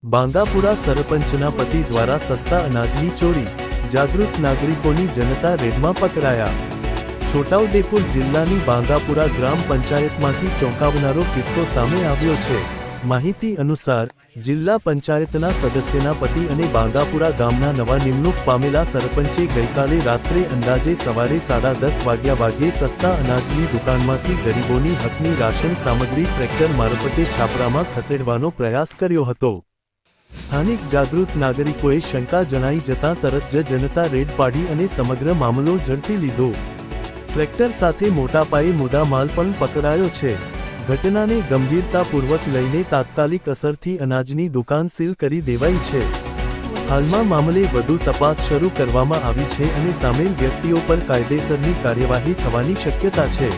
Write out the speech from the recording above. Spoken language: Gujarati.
બાંગાપુરા સરપંચના પતિ દ્વારા સસ્તા અનાજની ચોરી, જાગૃત નાગરિકોની જનતા રેડમાં પકડાયા। છોટાઉદેપુર જિલ્લાની બાંગાપુરા ગ્રામ પંચાયતમાંથી ચોંકાવનારો કિસ્સો સામે આવ્યો છે। માહિતી અનુસાર, જિલ્લા પંચાયતના સદસ્યના પતિ અને બાંગાપુરા ગામના નવા નિમણૂક પામેલા સરપંચે ગઈકાલે રાત્રે અંદાજે સવારે 10:30 વાગ્યે સસ્તા અનાજની દુકાનમાંથી ગરીબોની હકની રાશન સામગ્રી ટ્રેક્ટર મારફતે છાપરામાં ખસેડવાનો પ્રયાસ કર્યો હતો। સ્થાનિક જાગૃત નાગરિકોએ શંકા જણાઈ જતાં તરત જ જનતા રેડ પાડી અને સમગ્ર મામલો ઝડપી લીધો। ટ્રેક્ટર સાથે મોટા પાયે મુદ્દા માલ પણ પકડાયો છે। ઘટનાને ગંભીરતાપૂર્વક લઈને તાત્કાલિક અસરથી અનાજની દુકાન સીલ કરી દેવાઈ છે। હાલમાં મામલે વધુ તપાસ શરૂ કરવામાં આવી છે અને સામેલ વ્યક્તિઓ પર કાયદેસરની કાર્યવાહી થવાની શક્યતા છે।